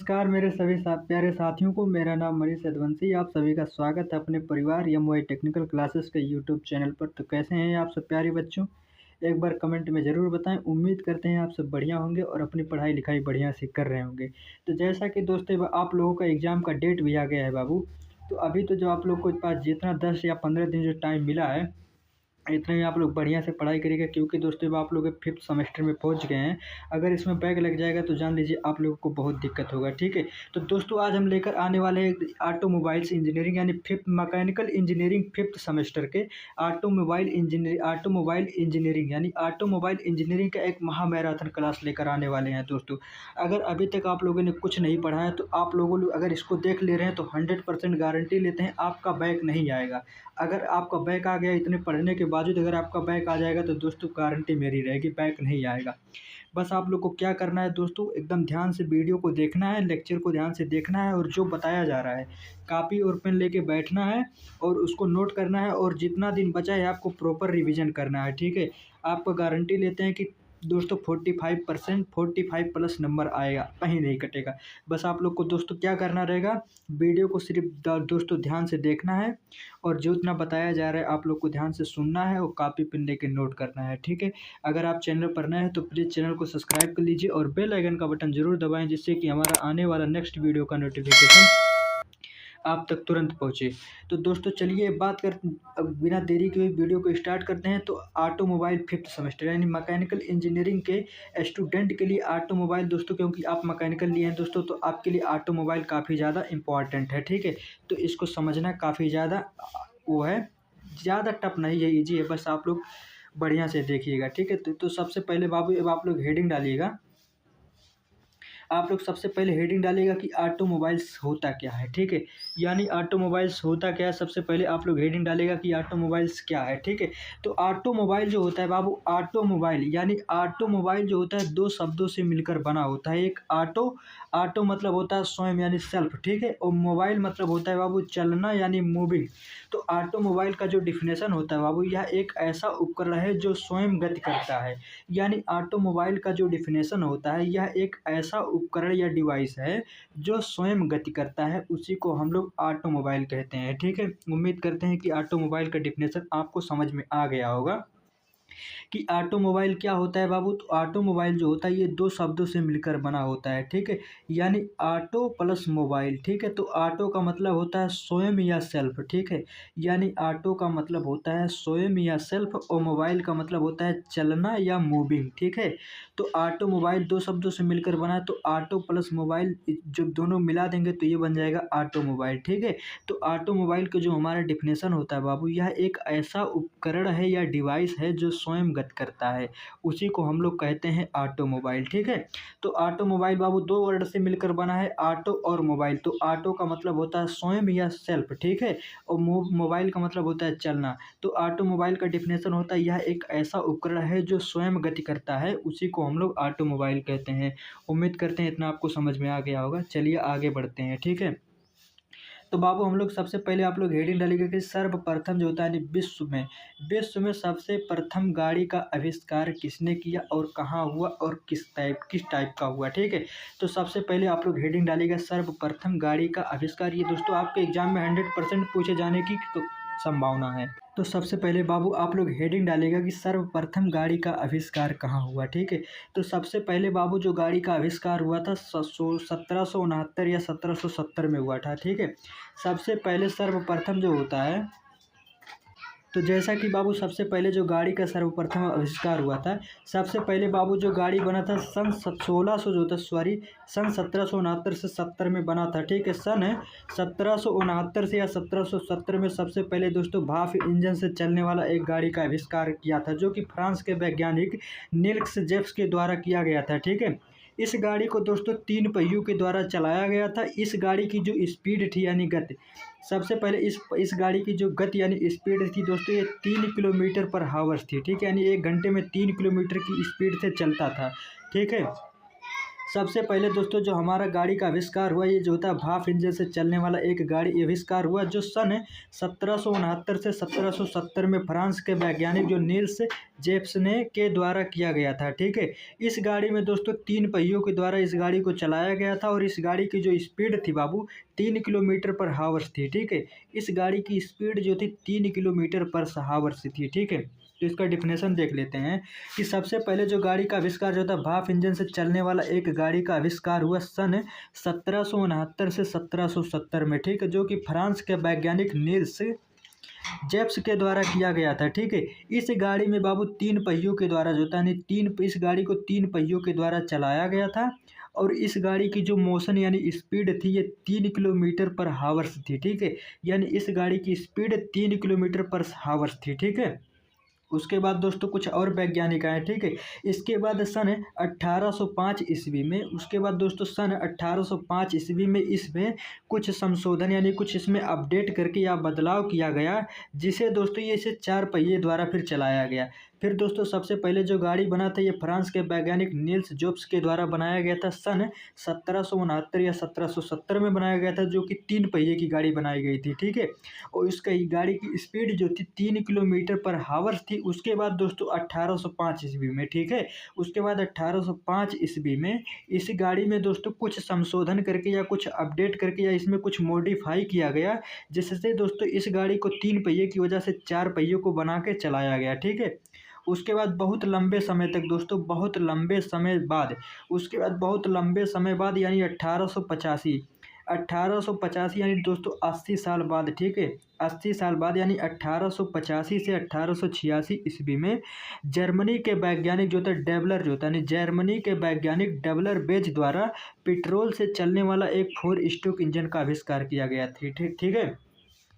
नमस्कार मेरे सभी प्यारे साथियों को। मेरा नाम मनीष यदुवंशी। आप सभी का स्वागत है अपने परिवार एम.वाई टेक्निकल क्लासेस के यूट्यूब चैनल पर। तो कैसे हैं आप सब प्यारे बच्चों? एक बार कमेंट में ज़रूर बताएं। उम्मीद करते हैं आप सब बढ़िया होंगे और अपनी पढ़ाई लिखाई बढ़िया से कर रहे होंगे। तो जैसा कि दोस्तों आप लोगों का एग्ज़ाम का डेट भी आ गया है बाबू। तो अभी तो जो आप लोग के पास जितना 10 या 15 दिन जो टाइम मिला है, इतने में आप लोग बढ़िया से पढ़ाई करिएगा, क्योंकि दोस्तों अब आप लोग 5th सेमेस्टर में पहुंच गए हैं। अगर इसमें बैक लग जाएगा तो जान लीजिए आप लोगों को बहुत दिक्कत होगा। ठीक है, तो दोस्तों आज हम लेकर आने वाले हैं ऑटोमोबाइल्स इंजीनियरिंग यानी 5th mechanical engineering 5th semester के ऑटोमोबाइल इंजीनियरिंग यानी ऑटोमोबाइल इंजीनियरिंग का एक महा मैराथन क्लास लेकर आने वाले हैं दोस्तों। अगर अभी तक आप लोगों ने कुछ नहीं पढ़ा है तो आप लोगों अगर इसको देख ले रहे हैं तो 100% गारंटी लेते हैं आपका बैक नहीं आएगा। अगर आपका बैक आ गया, इतने पढ़ने के बावजूद अगर आपका बैक आ जाएगा तो दोस्तों गारंटी मेरी रहेगी बैक नहीं आएगा। बस आप लोग को क्या करना है दोस्तों, एकदम ध्यान से वीडियो को देखना है, लेक्चर को ध्यान से देखना है और जो बताया जा रहा है कॉपी और पेन लेके बैठना है और उसको नोट करना है और जितना दिन बचा है आपको प्रॉपर रिवीजन करना है। ठीक है, आपको गारंटी लेते हैं कि दोस्तों 45% 45 प्लस नंबर आएगा, कहीं नहीं कटेगा। बस आप लोग को दोस्तों क्या करना रहेगा, वीडियो को सिर्फ दोस्तों ध्यान से देखना है और जो इतना बताया जा रहा है आप लोग को ध्यान से सुनना है और कॉपी पेन लेके नोट करना है। ठीक है, अगर आप चैनल पर नए हैं तो प्लीज़ चैनल को सब्सक्राइब कर लीजिए और बेल आइकन का बटन ज़रूर दबाएं, जिससे कि हमारा आने वाला नेक्स्ट वीडियो का नोटिफिकेशन आप तक तुरंत पहुँचे। तो दोस्तों चलिए बात कर, अब बिना देरी के वीडियो को स्टार्ट करते हैं। तो ऑटोमोबाइल 5th सेमेस्टर यानी मैकेनिकल इंजीनियरिंग के स्टूडेंट के लिए ऑटोमोबाइल दोस्तों, क्योंकि आप मैकेनिकल लिए हैं दोस्तों तो आपके लिए ऑटोमोबाइल काफ़ी ज़्यादा इम्पॉर्टेंट है। ठीक है, तो इसको समझना काफ़ी ज़्यादा वो है, ज़्यादा टफ नहीं है, ईजी है। बस आप लोग बढ़िया से देखिएगा। ठीक है, तो सबसे पहले बाबू अब आप लोग हेडिंग डालिएगा। आप लोग सबसे पहले हेडिंग डालिएगा कि ऑटोमोबाइल्स होता क्या है। ठीक है, यानी ऑटोमोबाइल्स होता क्या है, सबसे पहले आप लोग हेडिंग डालिएगा कि ऑटोमोबाइल्स क्या है। ठीक है, तो ऑटोमोबाइल जो होता है बाबू, ऑटोमोबाइल यानी ऑटोमोबाइल जो होता है दो शब्दों से मिलकर बना होता है। एक ऑटो, ऑटो मतलब होता है स्वयं यानी सेल्फ। ठीक है, और मोबाइल मतलब होता है बाबू चलना यानी मूविंग। तो ऑटोमोबाइल का जो डिफिनेशन होता है बाबू, यह एक ऐसा उपकरण है जो स्वयं गति करता है। यानी ऑटोमोबाइल का जो डिफिनेशन होता है, यह एक ऐसा उपकरण या डिवाइस है जो स्वयं गति करता है, उसी को हम लोग ऑटोमोबाइल कहते हैं। ठीक है, उम्मीद करते हैं कि ऑटोमोबाइल का डिफिनेशन आपको समझ में आ गया होगा कि ऑटोमोबाइल क्या होता है बाबू। तो ऑटोमोबाइल जो होता है ये दो शब्दों से मिलकर बना होता है। ठीक है, यानी ऑटो प्लस मोबाइल। ठीक है, तो ऑटो का मतलब होता है स्वयं या सेल्फ। ठीक है, यानी ऑटो का मतलब होता है स्वयं या सेल्फ और मोबाइल का मतलब होता है चलना या मूविंग। ठीक है, तो ऑटोमोबाइल दो शब्दों से मिलकर बना है, तो ऑटो प्लस मोबाइल जब दोनों मिला देंगे तो ये बन जाएगा ऑटोमोबाइल। ठीक है, तो ऑटोमोबाइल का जो हमारा डिफिनेशन होता है बाबू, यह एक ऐसा उपकरण है या डिवाइस है जो स्वयं गति करता है, उसी को हम लोग कहते हैं ऑटोमोबाइल। ठीक है, तो ऑटोमोबाइल बाबू दो वर्ड से मिलकर बना है, ऑटो और मोबाइल। तो ऑटो का मतलब होता है स्वयं या सेल्फ। ठीक है, और मोबाइल का मतलब होता है चलना। तो ऑटोमोबाइल का डिफिनेशन होता है यह एक ऐसा उपकरण है जो स्वयं गति करता है, उसी को हम लोग ऑटोमोबाइल कहते हैं। उम्मीद करते हैं इतना आपको समझ में आ गया होगा। चलिए आगे बढ़ते हैं। ठीक है, तो बाबू हम लोग सबसे पहले आप लोग हेडिंग डालिएगा कि सर्वप्रथम जो होता है यानी विश्व में सबसे प्रथम गाड़ी का आविष्कार किसने किया और कहाँ हुआ और किस टाइप का हुआ। ठीक है, तो सबसे पहले आप लोग हेडिंग डालिएगा सर्वप्रथम गाड़ी का आविष्कार। ये दोस्तों आपके एग्जाम में 100% पूछे जाने की संभावना है। तो सबसे पहले बाबू आप लोग हेडिंग डालेगा कि सर्वप्रथम गाड़ी का आविष्कार कहाँ हुआ। ठीक है, तो सबसे पहले बाबू जो गाड़ी का आविष्कार हुआ था 1769 या 1770 में हुआ था। ठीक है, सबसे पहले सर्वप्रथम जो होता है, तो जैसा कि बाबू सबसे पहले जो गाड़ी का सर्वप्रथम आविष्कार हुआ था, सबसे पहले बाबू जो गाड़ी बना था सन 1600 जो था सॉरी सन 1769 से 70 में बना था। ठीक है, सन 1769 से या 1770 में सबसे पहले दोस्तों भाप इंजन से चलने वाला एक गाड़ी का आविष्कार किया था, जो कि फ्रांस के वैज्ञानिक निल्स जेफ्स के द्वारा किया गया था। ठीक है, इस गाड़ी को दोस्तों 3 पहियों के द्वारा चलाया गया था। इस गाड़ी की जो स्पीड थी यानी गति, सबसे पहले इस गाड़ी की जो गति यानी स्पीड थी दोस्तों, ये 3 किलोमीटर पर हावर्स थी। ठीक है, यानी 1 घंटे में 3 किलोमीटर की स्पीड से चलता था। ठीक है, सबसे पहले दोस्तों जो हमारा गाड़ी का आविष्कार हुआ, ये जो होता है भाप इंजन से चलने वाला एक गाड़ी आविष्कार हुआ, जो सन 1769 से 1770 में फ्रांस के वैज्ञानिक जो नील्स जेप्सने के द्वारा किया गया था। ठीक है, इस गाड़ी में दोस्तों 3 पहियों के द्वारा इस गाड़ी को चलाया गया था और इस गाड़ी की जो स्पीड थी बाबू 3 किलोमीटर पर हावर्स थी। ठीक है, इस गाड़ी की स्पीड जो थी 3 किलोमीटर पर हावर्स थी। ठीक है, तो इसका डिफिनेशन देख लेते हैं कि सबसे पहले जो गाड़ी का आविष्कार जो था भाप इंजन से चलने वाला एक गाड़ी का आविष्कार हुआ सन 1769 से 1770 में। ठीक है, जो कि फ्रांस के वैज्ञानिक नील्स जेप्स के द्वारा किया गया था। ठीक है, इस गाड़ी में बाबू 3 पहियों के द्वारा जो था यानी इस गाड़ी को 3 पहियों के द्वारा चलाया गया था और इस गाड़ी की जो मोशन यानी स्पीड थी ये 3 किलोमीटर पर हावर्स थी। ठीक है, यानी इस गाड़ी की स्पीड 3 किलोमीटर पर हावर्स थी। ठीक है, उसके बाद दोस्तों कुछ और वैज्ञानिक आए। ठीक है, इसके बाद सन 1805 ईस्वी में, उसके बाद दोस्तों सन 1805 ईस्वी में इसमें कुछ संशोधन यानी कुछ इसमें अपडेट करके या बदलाव किया गया, जिसे दोस्तों ये इसे 4 पहिए द्वारा फिर चलाया गया। फिर दोस्तों सबसे पहले जो गाड़ी बना था ये फ्रांस के वैज्ञानिक नील्स जोब्स के द्वारा बनाया गया था, सन 1769 या 1770 में बनाया गया था, जो कि 3 पहिए की गाड़ी बनाई गई थी। ठीक है, और इसका गाड़ी की स्पीड जो थी 3 किलोमीटर पर हावर्स थी। उसके बाद दोस्तों 1805 ईस्वी में, ठीक है, उसके बाद 1805 ईस्वी में इस गाड़ी में दोस्तों कुछ संशोधन करके या कुछ अपडेट करके या इसमें कुछ मॉडिफाई किया गया, जिससे दोस्तों इस गाड़ी को 3 पहिए की वजह से 4 पहियों को बना के चलाया गया। ठीक है, उसके बाद बहुत लंबे समय तक दोस्तों बहुत लंबे समय बाद यानी 1885 यानी दोस्तों 80 साल बाद। ठीक है, 80 साल बाद यानी 1885 से 1886 ईस्वी में जर्मनी के वैज्ञानिक जो था डेवलर जो था यानी जर्मनी के वैज्ञानिक डेवलर बेज द्वारा पेट्रोल से चलने वाला एक 4 स्ट्रोक इंजन का आविष्कार किया गया था। ठीक ठीक है,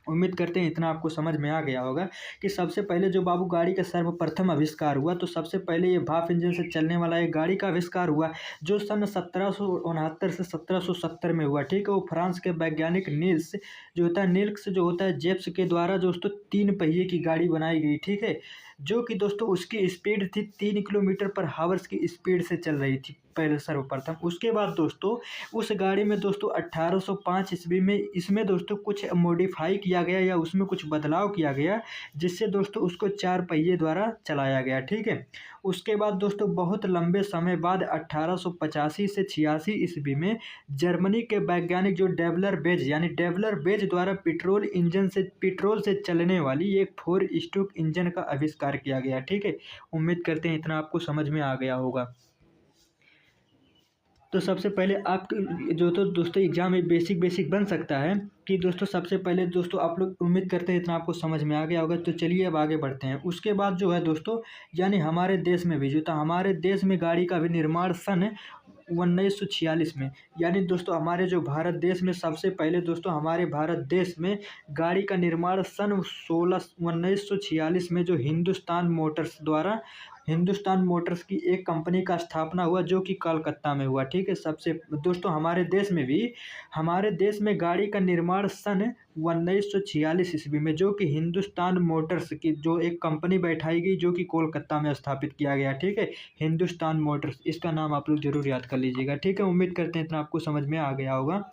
उम्मीद करते हैं इतना आपको समझ में आ गया होगा कि सबसे पहले जो बाबू गाड़ी का सर्वप्रथम आविष्कार हुआ, तो सबसे पहले ये भाप इंजन से चलने वाला एक गाड़ी का आविष्कार हुआ, जो सन 1769 से 1770 में हुआ। ठीक है, वो फ्रांस के वैज्ञानिक नील्स जो होता है जेप्स के द्वारा दोस्तों 3 पहिए की गाड़ी बनाई गई। ठीक है, जो कि दोस्तों उसकी स्पीड थी 3 किलोमीटर पर हावर्स की स्पीड से चल रही थी पहले सर्वप्रथम। उसके बाद दोस्तों उस गाड़ी में दोस्तों 1805 ईस्वी में इसमें दोस्तों कुछ मॉडिफाई किया गया या उसमें कुछ बदलाव किया गया, जिससे दोस्तों उसको 4 पहिए द्वारा चलाया गया। ठीक है, उसके बाद दोस्तों बहुत लंबे समय बाद 1885 से 86 ईस्वी में जर्मनी के वैज्ञानिक जो डेवलर बेज द्वारा पेट्रोल से चलने वाली एक 4 स्ट्रोक इंजन का आविष्कार किया गया। ठीक है, उम्मीद करते हैं इतना आपको समझ में आ गया होगा। तो सबसे पहले आप जो तो दोस्तों एग्जाम में बेसिक बन सकता है कि दोस्तों सबसे पहले दोस्तों आप लोग उम्मीद करते हैं इतना आपको समझ में आ गया होगा। तो चलिए अब आगे बढ़ते हैं। उसके बाद जो है दोस्तों यानी हमारे देश में भी जो था हमारे देश में गाड़ी का विनिर्माण सन 1946 में, यानी दोस्तों हमारे जो भारत देश में सबसे पहले दोस्तों हमारे भारत देश में गाड़ी का निर्माण सन 1946 में जो हिंदुस्तान मोटर्स की एक कंपनी का स्थापना हुआ, जो कि कलकत्ता में हुआ। ठीक है, सबसे दोस्तों हमारे देश में गाड़ी का निर्माण सन 1946 ईस्वी में जो कि हिंदुस्तान मोटर्स की जो एक कंपनी बैठाई गई, जो कि कोलकाता में स्थापित किया गया। ठीक है, हिंदुस्तान मोटर्स, इसका नाम आप लोग जरूर याद कर लीजिएगा। ठीक है, उम्मीद करते हैं इतना आपको समझ में आ गया होगा।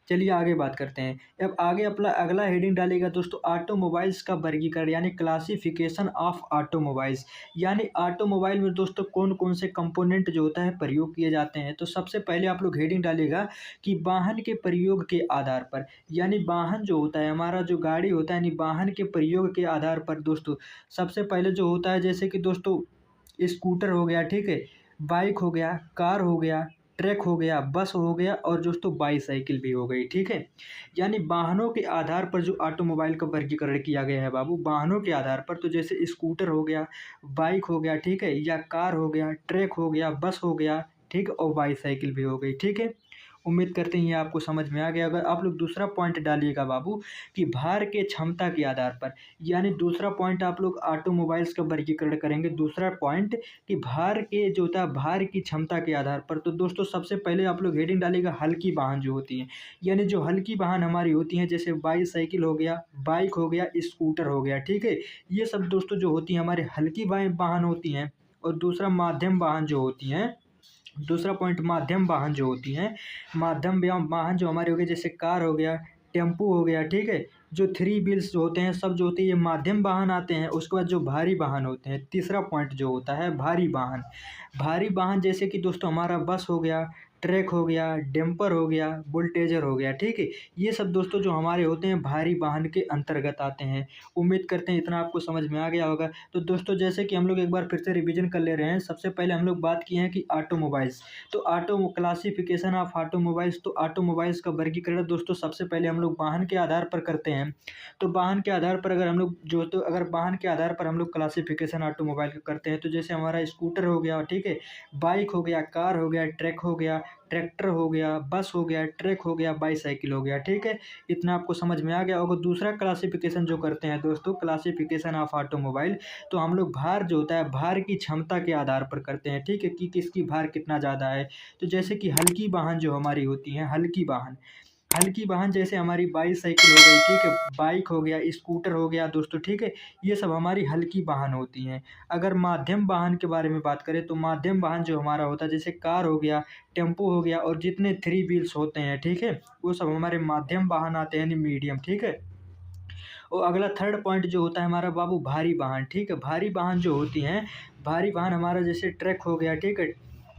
चलिए आगे बात करते हैं। अब आगे अपना अगला हेडिंग डालेगा दोस्तों ऑटोमोबाइल्स का वर्गीकरण यानी क्लासिफिकेशन ऑफ ऑटोमोबाइल्स, यानी ऑटोमोबाइल में दोस्तों कौन कौन से कंपोनेंट जो होता है प्रयोग किए जाते हैं। तो सबसे पहले आप लोग हेडिंग डालेगा कि वाहन के प्रयोग के आधार पर, यानी वाहन जो होता है हमारा जो गाड़ी होता है यानी वाहन के प्रयोग के आधार पर दोस्तों सबसे पहले जो होता है जैसे कि दोस्तों स्कूटर हो गया, ठीक है, बाइक हो गया, कार हो गया, ट्रक हो गया, बस हो गया और दोस्तों बाईसाइकिल भी हो गई। ठीक है, यानी वाहनों के आधार पर जो ऑटोमोबाइल का वर्गीकरण किया गया है बाबू, वाहनों के आधार पर। तो जैसे स्कूटर हो गया, बाइक हो गया, ठीक है, या कार हो गया, ट्रक हो गया, बस हो गया, ठीक है, और बाईसाइकिल भी हो गई। ठीक है, उम्मीद करते हैं ये आपको समझ में आ गया। अगर आप लोग दूसरा पॉइंट डालिएगा बाबू कि भार के क्षमता के आधार पर, यानी दूसरा पॉइंट आप लोग ऑटोमोबाइल्स का वर्गीकरण करेंगे। दूसरा पॉइंट कि भार के जो होता है भार की क्षमता के आधार पर। तो दोस्तों सबसे पहले आप लोग हेडिंग डालिएगा हल्की वाहन जो होती हैं, यानी जो हल्की वाहन हमारी होती हैं जैसे बाईसाइकिल हो गया, बाइक हो गया, स्कूटर हो गया। ठीक है, ये सब दोस्तों जो होती हैं हमारे हल्की वाहन होती हैं। और दूसरा माध्यम वाहन जो होती हैं दूसरा पॉइंट माध्यम वाहन जो होती हैं, वाहन जो हमारे हो गए, जैसे कार हो गया, टेम्पू हो गया, ठीक है। जो थ्री व्हील्स जो होते हैं सब जो होते हैं ये माध्यम वाहन आते हैं। उसके बाद जो भारी वाहन होते हैं, तीसरा पॉइंट जो होता है भारी वाहन। भारी वाहन जैसे कि दोस्तों हमारा बस हो गया, ट्रक हो गया, डंपर हो गया, बुलडोजर हो गया, ठीक है। ये सब दोस्तों जो हमारे होते हैं भारी वाहन के अंतर्गत आते हैं। उम्मीद करते हैं इतना आपको समझ में आ गया होगा। तो दोस्तों जैसे कि हम लोग एक बार फिर से रिवीजन कर ले रहे हैं। सबसे पहले हम लोग बात किए हैं कि ऑटोमोबाइल्स। तो क्लासिफिकेशन ऑफ ऑटोमोबाइल्स। तो ऑटोमोबाइल्स का वर्गीकरण दोस्तों सबसे पहले हम लोग वाहन के आधार पर करते हैं। तो वाहन के आधार पर अगर वाहन के आधार पर हम लोग क्लासिफिकेशन ऑटोमोबाइल का करते हैं, तो जैसे हमारा स्कूटर हो गया, ठीक है, बाइक हो गया, कार हो गया, ट्रक हो गया, ट्रैक्टर हो गया, बस हो गया, ट्रक हो गया, बाईसाइकिल हो गया, ठीक है। इतना आपको समझ में आ गया होगा। दूसरा क्लासिफिकेशन जो करते हैं दोस्तों, क्लासिफिकेशन ऑफ ऑटोमोबाइल। तो हम लोग भार जो होता है, भार की क्षमता के आधार पर करते हैं, ठीक है, कि किसकी भार कितना ज़्यादा है। तो जैसे कि हल्की वाहन जो हमारी होती हैं, हल्की वाहन जैसे हमारी बाईसाइकिल हो गई, ठीक है, बाइक हो गया, स्कूटर हो गया दोस्तों, ठीक है। ये सब हमारी हल्की वाहन होती हैं। अगर माध्यम वाहन के बारे में बात करें, तो माध्यम वाहन जो हमारा होता है, जैसे कार हो गया, टेम्पो हो गया, और जितने थ्री व्हील्स होते हैं, ठीक है, वो सब हमारे माध्यम वाहन आते हैं, यानी मीडियम, ठीक है। और अगला थर्ड पॉइंट जो होता है हमारा बाबू भारी वाहन, ठीक है। भारी वाहन जो होती हैं, भारी वाहन हमारा जैसे ट्रक हो गया, ठीक है,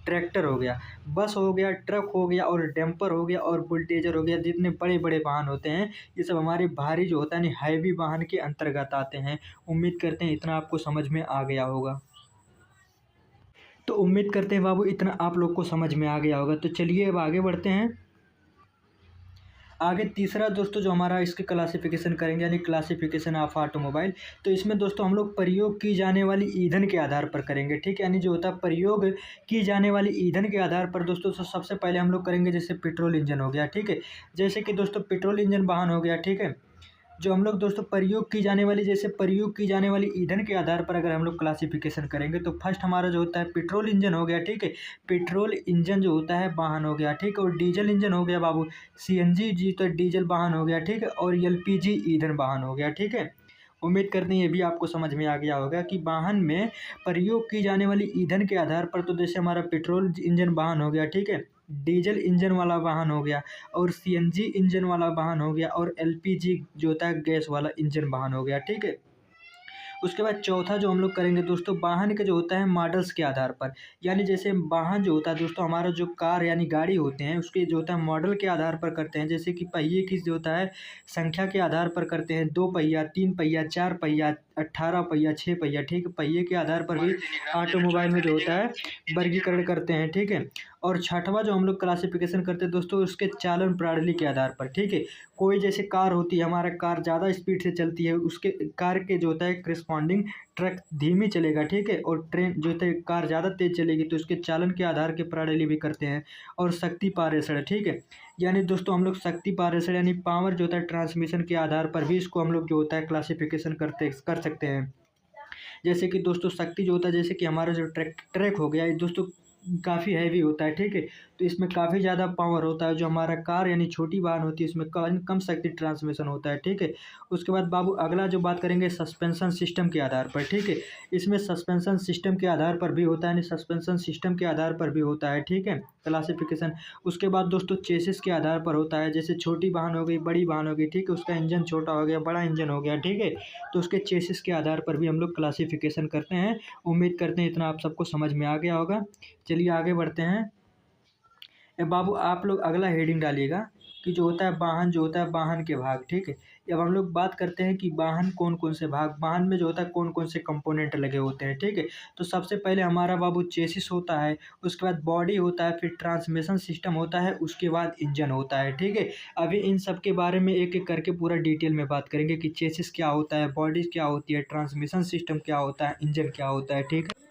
ट्रैक्टर हो गया, बस हो गया, ट्रक हो गया, और डंपर हो गया, और बुलडोजर हो गया। जितने बड़े बड़े वाहन होते हैं ये सब हमारे भारी जो होता है ना हैवी वाहन के अंतर्गत आते हैं। उम्मीद करते हैं इतना आपको समझ में आ गया होगा। तो उम्मीद करते हैं बाबू इतना आप लोग को समझ में आ गया होगा। तो चलिए अब आगे बढ़ते हैं। आगे तीसरा दोस्तों जो हमारा इसकी क्लासिफिकेशन करेंगे, यानी क्लासिफिकेशन ऑफ ऑटोमोबाइल। तो इसमें दोस्तों हम लोग प्रयोग की जाने वाली ईंधन के आधार पर करेंगे, ठीक है। यानी जो होता है प्रयोग की जाने वाली ईंधन के आधार पर दोस्तों, तो सबसे पहले हम लोग करेंगे जैसे पेट्रोल इंजन हो गया, ठीक है। जैसे कि दोस्तों पेट्रोल इंजन वाहन हो गया, ठीक है। जो हम लोग दोस्तों प्रयोग की जाने वाली ईंधन के आधार पर अगर हम लोग क्लासिफिकेशन करेंगे, तो फर्स्ट हमारा जो होता है पेट्रोल इंजन हो गया, ठीक है। पेट्रोल इंजन जो होता है वाहन हो गया, ठीक है। और डीजल इंजन हो गया बाबू, सीएनजी जी तो डीजल वाहन हो गया, ठीक है। और एलपीजी ईंधन वाहन हो गया, ठीक है। उम्मीद करते हैं ये भी आपको समझ में आ गया होगा कि वाहन में प्रयोग की जाने वाली ईंधन के आधार पर, तो जैसे हमारा पेट्रोल इंजन वाहन हो गया, ठीक है, डीजल इंजन वाला वाहन हो गया, और सीएनजी इंजन वाला वाहन हो गया, और एलपीजी जो होता है गैस वाला इंजन वाहन हो गया, ठीक है। उसके बाद चौथा जो हम लोग करेंगे दोस्तों, वाहन का जो होता है मॉडल्स के आधार पर। यानी जैसे वाहन जो होता है दोस्तों, हमारा जो कार यानी गाड़ी होते हैं उसके जो होता है मॉडल के आधार पर करते हैं। जैसे कि पहिए की जो होता है संख्या के आधार पर करते हैं, 2 पहिया, 3 पहिया, 4 पहिया, 18 पहिया, 6 पहिया, ठीक है। पहिए के आधार पर भी ऑटोमोबाइल में जो होता है वर्गीकरण करते हैं, ठीक है। और छठवां जो हम लोग क्लासिफिकेशन करते हैं दोस्तों, उसके चालन प्रणाली के आधार पर, ठीक है। कोई जैसे कार होती है, हमारा कार ज़्यादा स्पीड से चलती है, उसके कार के जो होता है करस्पॉन्डिंग ट्रक धीमी चलेगा, ठीक है। और ट्रेन जो होता है कार ज़्यादा तेज़ चलेगी, तो उसके चालन के आधार के प्रणाली भी करते हैं। और शक्ति पारेषण, ठीक है। यानी दोस्तों हम लोग शक्ति पारेषण यानी पावर जो होता है ट्रांसमिशन के आधार पर भी इसको हम लोग जो होता है क्लासिफिकेशन कर सकते हैं। जैसे कि दोस्तों शक्ति जो होता है, जैसे कि हमारा जो ट्रैक हो गया, ये दोस्तों काफ़ी हैवी होता है, ठीक है। तो इसमें काफ़ी ज़्यादा पावर होता है। जो हमारा कार यानी छोटी वाहन होती है, इसमें कम कम शक्ति ट्रांसमिशन होता है, ठीक है। उसके बाद बाबू अगला जो बात करेंगे सस्पेंशन सिस्टम के आधार पर, ठीक है। इसमें सस्पेंशन सिस्टम के आधार पर भी होता है, यानी सस्पेंशन सिस्टम के आधार पर भी होता है, ठीक है, क्लासिफिकेशन। उसके बाद दोस्तों चेसिस के आधार पर होता है। जैसे छोटी वाहन हो गई, बड़ी वाहन हो गई, ठीक है, उसका इंजन छोटा हो गया, बड़ा इंजन हो गया, ठीक है। तो उसके चेसिस के आधार पर भी हम लोग क्लासिफिकेशन करते हैं। उम्मीद करते हैं इतना आप सबको समझ में आ गया होगा। चलिए आगे बढ़ते हैं। ए बाबू आप लोग अगला हेडिंग डालिएगा कि जो होता है वाहन, जो होता है वाहन के भाग, ठीक है। अब हम लोग बात करते हैं कि वाहन कौन कौन से भाग, वाहन में जो होता है कौन कौन से कंपोनेंट लगे होते हैं, ठीक है। तो सबसे पहले हमारा बाबू चेसिस होता है, उसके बाद बॉडी होता है, फिर ट्रांसमिशन सिस्टम होता है, उसके बाद इंजन होता है, ठीक है। अभी इन सब के बारे में एक एक करके पूरा डिटेल में बात करेंगे कि चेसिस क्या होता है, बॉडी क्या होती है, ट्रांसमिशन सिस्टम क्या होता है, इंजन क्या होता है, ठीक है।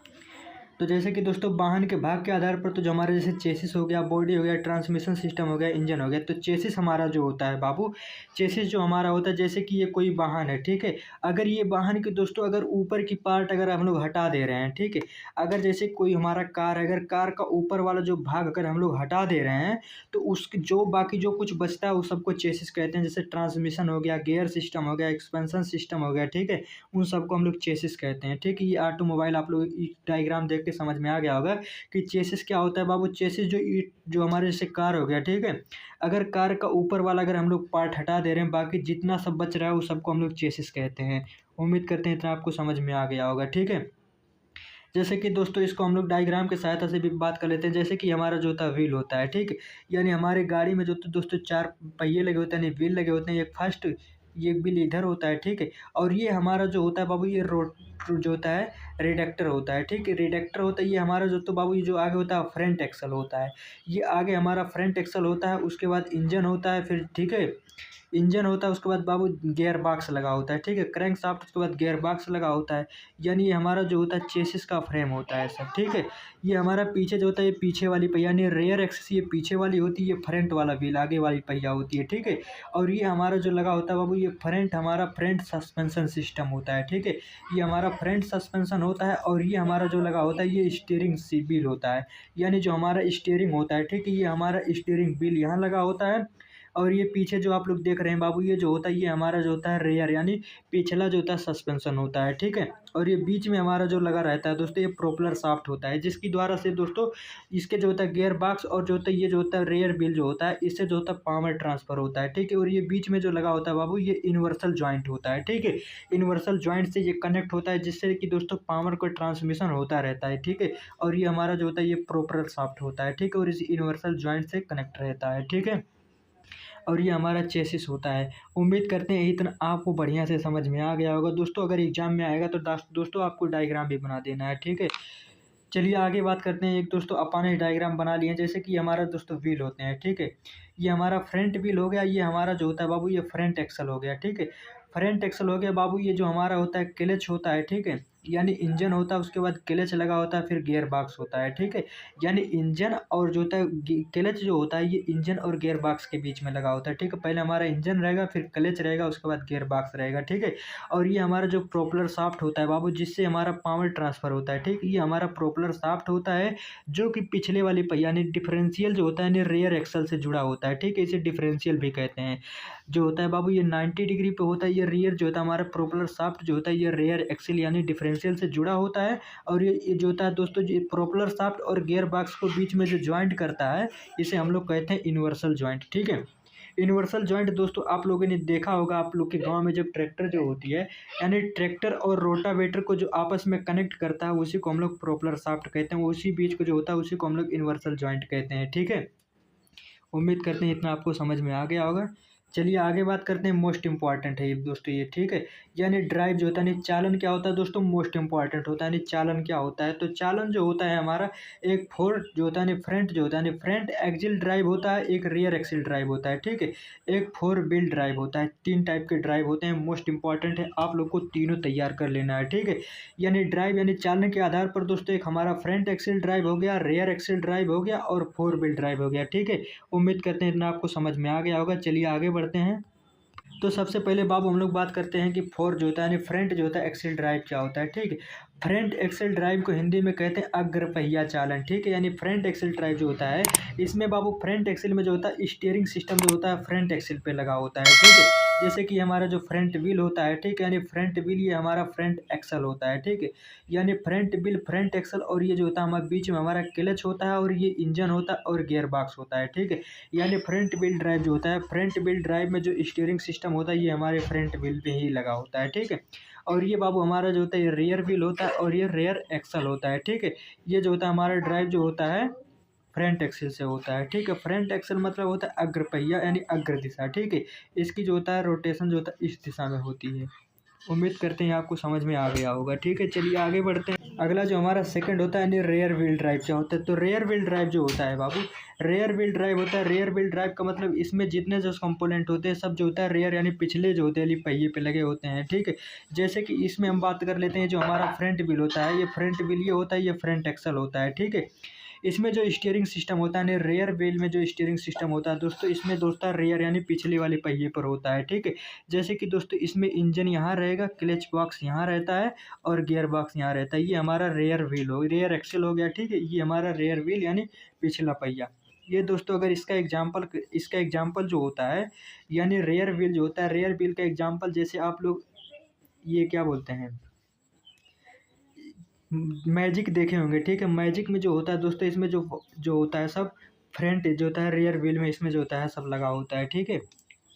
तो जैसे कि दोस्तों वाहन के भाग के आधार पर, तो जो हमारे जैसे चेसिस हो गया, बॉडी हो गया, ट्रांसमिशन सिस्टम हो गया, इंजन हो गया। तो चेसिस हमारा जो होता है बाबू, चेसिस जो हमारा होता है, जैसे कि ये कोई वाहन है, ठीक है। अगर ये वाहन के दोस्तों अगर ऊपर की पार्ट अगर हम लोग हटा दे रहे हैं, ठीक है। अगर जैसे कोई हमारा कार है, अगर कार का ऊपर वाला जो भाग अगर हम लोग हटा दे रहे हैं, तो उसके जो बाकी जो कुछ बचता है वो सबको चेसिस कहते हैं। जैसे ट्रांसमिशन हो गया, गियर सिस्टम हो गया, एक्सपेंशन सिस्टम हो गया, ठीक है, उन सबको हम लोग चेसिस कहते हैं, ठीक है। ये ऑटोमोबाइल आप लोग डायग्राम देख के समझ में आ गया होगा कि चेसिस क्या होता है बाबू। चेसिस जो हमारे जैसे कार हो गया, ठीक है। अगर कार का ऊपर वाला अगर हम लोग पार्ट हटा दे रहे हैं, बाकी जितना सब बच रहा है वो सबको हम लोग चेसिस कहते हैं। उम्मीद करते हैं इतना आपको समझ में आ गया होगा, ठीक है। जैसे कि दोस्तों इसको हम लोग डायग्राम की सहायता से भी बात कर लेते हैं। जैसे कि हमारा जो होता है व्हील होता है, ठीक है। यानी हमारे गाड़ी में जो तो दोस्तों 4 पहिए लगे होते हैं, यानी व्हील लगे होते हैं। एक फर्स्ट, ये व्हील इधर होता है, ठीक है। और ये हमारा जो होता है बाबू, ये रोड जो होता है रिडक्टर होता है, ठीक है। रिडक्टर होता है ये हमारा जो तो बाबू, ये जो आगे होता है फ्रंट एक्सल होता है। ये आगे हमारा फ्रंट एक्सल होता है। उसके बाद इंजन होता है, फिर ठीक है। इंजन होता है, उसके बाद बाबू गियर बॉक्स लगा होता है, ठीक है। क्रैंक शाफ्ट, उसके बाद गियर बॉक्स लगा होता है। यानी ये हमारा जो होता है चेसिस का फ्रेम होता है सब, ठीक है। ये हमारा पीछे जो होता है ये पीछे वाली पहिया, यानी रेयर एक्सिस ये पीछे वाली होती है, ये फ्रंट वाला व्हील आगे वाली पहिया होती है, ठीक है। और ये हमारा जो लगा होता है बाबू, ये फ्रंट हमारा फ्रंट सस्पेंशन सिस्टम होता है, ठीक है। ये हमारा फ्रंट सस्पेंशन होता है। और ये हमारा जो लगा होता है ये स्टीयरिंग व्हील होता है। यानी जो हमारा स्टीयरिंग होता है, ठीक है। ये हमारा स्टीयरिंग व्हील यहाँ लगा होता है। और ये पीछे जो आप लोग देख रहे हैं बाबू, ये जो होता है ये हमारा जो होता है रेयर, यानी पिछला जो होता है सस्पेंशन होता है, ठीक है। और ये बीच में हमारा जो लगा रहता है दोस्तों, ये प्रोपेलर शाफ्ट होता है, जिसकी द्वारा से दोस्तों इसके जो होता है गियर बॉक्स और जो होता है ये जो होता है रेयर व्हील जो होता है, इससे जो होता है पावर ट्रांसफर होता है, ठीक है। और ये बीच में जो लगा होता है बाबू, ये यूनिवर्सल जॉइंट होता है, ठीक है। यूनिवर्सल जॉइंट से ये कनेक्ट होता है, जिससे कि दोस्तों पावर का ट्रांसमिशन होता रहता है, ठीक है। और ये हमारा जो होता है ये प्रोपेलर शाफ्ट होता है, ठीक है। और इस यूनिवर्सल जॉइंट से कनेक्ट रहता है, ठीक है। और ये हमारा चेसिस होता है। उम्मीद करते हैं इतना आपको बढ़िया से समझ में आ गया होगा दोस्तों। अगर एग्जाम में आएगा तो दोस्तों आपको डायग्राम भी बना देना है, ठीक है। चलिए आगे बात करते हैं। एक दोस्तों अपन ने डायग्राम बना लिए हैं। जैसे कि हमारा दोस्तों व्हील होते हैं, ठीक है। ये हमारा फ्रंट व्हील हो गया। ये हमारा जो होता है बाबू, ये फ्रंट एक्सल हो गया, ठीक है। फ्रंट एक्सल हो गया बाबू। ये जो हमारा होता है क्लच होता है, ठीक है। यानी इंजन होता है, उसके बाद क्लच लगा होता है, फिर गियर बॉक्स होता है, ठीक है। यानी इंजन और जो होता है क्लच जो होता है ये इंजन और गियर बॉक्स के बीच में लगा होता है, ठीक है। पहले हमारा इंजन रहेगा, फिर क्लच रहेगा, उसके बाद गियर बॉक्स रहेगा, ठीक है। और ये हमारा जो प्रोपेलर शाफ्ट होता है बाबू, जिससे हमारा पावर ट्रांसफर होता है, ठीक। ये हमारा प्रोपेलर शाफ्ट होता है, जो कि पिछले वाली पहिया यानी डिफरेंशियल जो होता है यानी रेयर एक्सल से जुड़ा होता है, ठीक है। इसे डिफरेंशियल भी कहते हैं। जो होता है बाबू ये 90 डिग्री पे होता है। ये रियर जो होता है हमारा प्रोपेलर शाफ्ट जो होता है ये रेयर एक्सल यानी डिफरेंशियल से जुड़ा होता है। और ये जो होता है दोस्तों, ये प्रोपेलर शाफ्ट और गियर बॉक्स को बीच में जो ज्वाइंट करता है, इसे हम लोग कहते हैं यूनिवर्सल ज्वाइंट, ठीक है। यूनिवर्सल जॉइंट दोस्तों आप लोगों ने देखा होगा, आप लोग के गांव में जब ट्रैक्टर जो होती है, यानी ट्रैक्टर और रोटावेटर को जो आपस में कनेक्ट करता है, उसी को हम लोग प्रोपेलर शाफ्ट कहते हैं। उसी बीच को जो होता है उसी को हम लोग यूनिवर्सल जॉइंट कहते हैं, ठीक है। उम्मीद करते हैं इतना आपको समझ में आ गया होगा। चलिए आगे बात करते हैं। मोस्ट इंपॉर्टेंट है ये दोस्तों, ये ठीक है। यानी ड्राइव जो होता है, यानी चालन क्या होता है दोस्तों, मोस्ट इंपॉर्टेंट होता है। यानी चालन क्या होता है, तो चालन जो होता है हमारा एक फोर जो होता है, यानी फ्रंट जो होता है, यानी फ्रंट एक्सिल ड्राइव होता है, एक रियर एक्सिल ड्राइव होता है, ठीक है। एक फोर व्हील ड्राइव होता है। 3 टाइप के ड्राइव होते हैं। मोस्ट इंपॉर्टेंट है, आप लोग को तीनों तैयार कर लेना है, ठीक है। यानी ड्राइव यानी चालन के आधार पर दोस्तों एक हमारा फ्रंट एक्सिल ड्राइव हो गया, रेयर एक्सिल ड्राइव हो गया और फोर व्हील ड्राइव हो गया, ठीक है। उम्मीद करते हैं इतना आपको समझ में आ गया होगा। चलिए आगे बढ़ते हैं। तो सबसे पहले बाबू हम लोग बात करते हैं कि फोर जो होता है यानी फ्रंट जो होता है एक्सिल ड्राइव क्या होता है, ठीक है। फ्रंट एक्सिल ड्राइव को हिंदी में कहते हैं अग्रपहिया चालन, ठीक है। यानी फ्रंट एक्सिल ड्राइव जो होता है, इसमें बाबू फ्रंट एक्सिल में जो होता है स्टीयरिंग सिस्टम जो होता है फ्रंट एक्सिल पे लगा होता है, ठीक है। जैसे कि हमारा जो फ्रंट व्हील होता है, ठीक है। यानी फ्रंट व्हील ये हमारा फ्रंट एक्सल होता है, ठीक है। यानी फ्रंट व्हील फ्रंट एक्सल, और ये जो होता है हमारे बीच में हमारा क्लच होता है, और ये इंजन होता है और गियर बॉक्स होता है, ठीक है। यानी फ्रंट व्हील ड्राइव जो होता है, फ्रंट व्हील ड्राइव में जो स्टीयरिंग सिस्टम होता है ये हमारे फ्रंट व्हील पे ही लगा होता है, ठीक है। और ये बाबू हमारा जो होता है ये रियर व्हील होता है, और ये रियर एक्सल होता है, ठीक है। ये जो होता है हमारा ड्राइव जो होता है फ्रंट एक्सिल से होता है, ठीक है। फ्रंट एक्सिल मतलब होता है अग्रपहिया यानी अग्र दिशा, ठीक है। इसकी जो होता है रोटेशन जो होता है इस दिशा में होती है। उम्मीद करते हैं आपको समझ में आ गया होगा, ठीक है। चलिए आगे बढ़ते हैं। अगला जो हमारा सेकंड होता है यानी रेयर व्हील ड्राइव क्या होता है, तो रेयर व्हील ड्राइव जो होता है बाबू, रेयर व्हील ड्राइव होता है। रेयर व्हील ड्राइव का मतलब इसमें जितने जो कंपोनेंट होते हैं सब जो होता है रेयर यानी पिछले जो होते हैं पहिए पे लगे होते हैं, ठीक है। जैसे कि इसमें हम बात कर लेते हैं जो हमारा फ्रंट व्हील होता है, ये फ्रंट व्हील ये होता है, ये फ्रंट एक्सल होता है, ठीक है। इसमें जो स्टीयरिंग सिस्टम होता है, रेयर व्हील में जो स्टीयरिंग सिस्टम होता है दोस्तों, इसमें दोस्तों रेयर यानी पिछले वाले पहिए पर होता है, ठीक है। जैसे कि दोस्तों इसमें इंजन यहाँ रहेगा, क्लच बॉक्स यहाँ रहता है और गियर बॉक्स यहाँ रहता है। ये हमारा रेयर व्हील हो, रेयर एक्सल हो गया, ठीक है। ये हमारा रेयर व्हील यानी पिछला पहिया। ये दोस्तों अगर इसका एग्जाम्पल जो होता है, यानी रेयर व्हील जो होता है, रेयर व्हील का एग्जाम्पल जैसे आप लोग ये क्या बोलते हैं, मैजिक देखे होंगे, ठीक है। मैजिक में जो होता है दोस्तों, इसमें जो जो होता है सब फ्रंट जो होता है, रियर व्हील में इसमें जो होता है सब लगा होता है, ठीक है।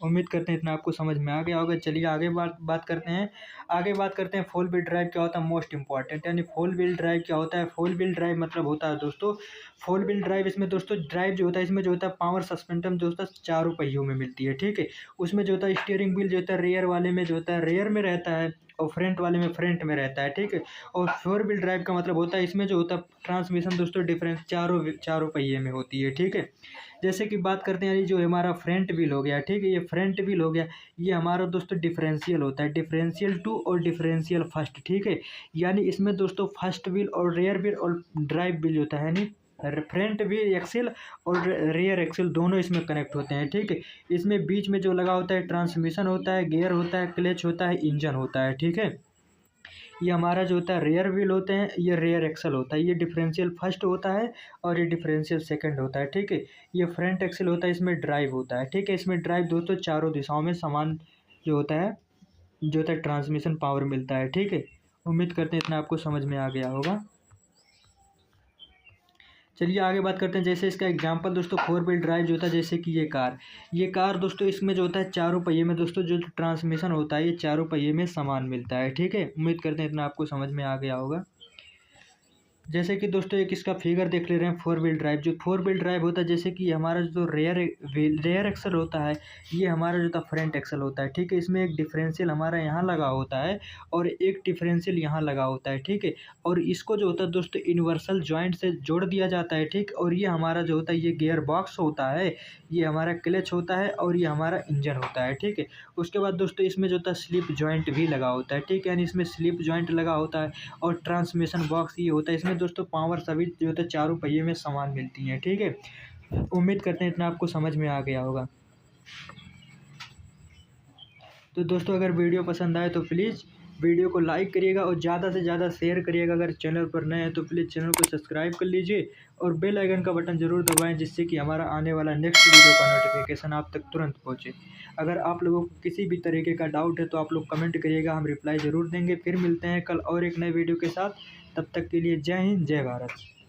उम्मीद करते हैं इतना आपको समझ में आ गया होगा। चलिए आगे बात बात करते हैं। आगे बात करते हैं फोर व्हील ड्राइव क्या होता है, मोस्ट इंपॉर्टेंट। यानी फोर व्हील ड्राइव क्या होता है। फोर व्हील ड्राइव मतलब होता है दोस्तों, फोर व्हील ड्राइव इसमें दोस्तों ड्राइव जो होता है, इसमें जो होता है पावर सस्पेंशन जो होता है चारों पहियों में मिलती है, ठीक है। उसमें जो होता है स्टीयरिंग व्हील जो होता है रेयर वाले में जो होता है रेयर में रहता है, और फ्रंट वाले में फ्रंट में रहता है, ठीक है। और फोर व्हील ड्राइव का मतलब होता है इसमें जो होता है ट्रांसमिशन दोस्तों डिफरेंस चारों चारों पहिए में होती है, ठीक है। जैसे कि बात करते हैं, यानी जो हमारा फ्रंट व्हील हो गया, ठीक है, ये फ्रंट व्हील हो गया, ये हमारा दोस्तों डिफरेंशियल होता है, डिफरेंशियल टू और डिफरेंशियल फर्स्ट, ठीक है। यानी इसमें दोस्तों फर्स्ट व्हील और रेयर व्हील और ड्राइव व्हील होता है, यानी फ्रंट व्हील एक्सिल और रेयर एक्सिल दोनों इसमें कनेक्ट होते हैं, ठीक है। इसमें बीच में जो लगा होता है ट्रांसमिशन होता है, गियर होता है, क्लच होता है, इंजन होता है, ठीक है। ये हमारा जो होता है रेयर व्हील होते हैं, ये रेयर एक्सल होता है, ये डिफरेंशियल फर्स्ट होता है और ये डिफरेंशियल सेकंड होता है, ठीक है। ये फ्रंट एक्सल होता है, इसमें ड्राइव होता है, ठीक है। इसमें ड्राइव दोस्तों चारों दिशाओं में समान जो होता है, जो होता है ट्रांसमिशन पावर मिलता है, ठीक है। उम्मीद करते हैं इतना आपको समझ में आ गया होगा। चलिए आगे बात करते हैं। जैसे इसका एग्जांपल दोस्तों फोर व्हील ड्राइव जो होता है, जैसे कि ये कार दोस्तों, इसमें जो होता है चारों पहिए में दोस्तों जो ट्रांसमिशन होता है, ये चारों पहिए में समान मिलता है, ठीक है। उम्मीद करते हैं इतना आपको समझ में आ गया होगा। जैसे कि दोस्तों एक इसका फिगर देख ले रहे हैं, फोर व्हील ड्राइव। जो फोर व्हील ड्राइव होता है, जैसे कि हमारा जो रेयर एक्सल होता है, ये हमारा जो था फ्रंट एक्सल होता है, ठीक है। इसमें एक डिफरेंशियल हमारा यहाँ लगा होता है और एक डिफरेंशियल यहाँ लगा होता है, ठीक है। और इसको जो होता है दोस्तों यूनिवर्सल जॉइंट से जोड़ दिया जाता है, ठीक। और ये हमारा जो होता है ये गियर बॉक्स होता है, ये हमारा क्लच होता है और ये हमारा इंजन होता है, ठीक है। उसके बाद दोस्तों इसमें जो होता है स्लिप जॉइंट भी लगा होता है, ठीक है। यानी इसमें स्लिप जॉइंट लगा होता है और ट्रांसमिशन बॉक्स ये होता है। इसमें दोस्तों पावर सभी जो होता है चारों पहिए में समान मिलती हैं, ठीक है। उम्मीद करते हैं इतना आपको समझ में आ गया होगा। तो दोस्तों अगर वीडियो पसंद आए तो प्लीज़ वीडियो को लाइक करिएगा और ज़्यादा से ज़्यादा शेयर करिएगा। अगर चैनल पर नए हैं तो प्लीज़ चैनल को सब्सक्राइब कर लीजिए और बेल आइकन का बटन ज़रूर दबाएं, जिससे कि हमारा आने वाला नेक्स्ट वीडियो का नोटिफिकेशन आप तक तुरंत पहुंचे। अगर आप लोगों को किसी भी तरीके का डाउट है तो आप लोग कमेंट करिएगा, हम रिप्लाई ज़रूर देंगे। फिर मिलते हैं कल और एक नए वीडियो के साथ। तब तक के लिए जय हिंद, जय भारत।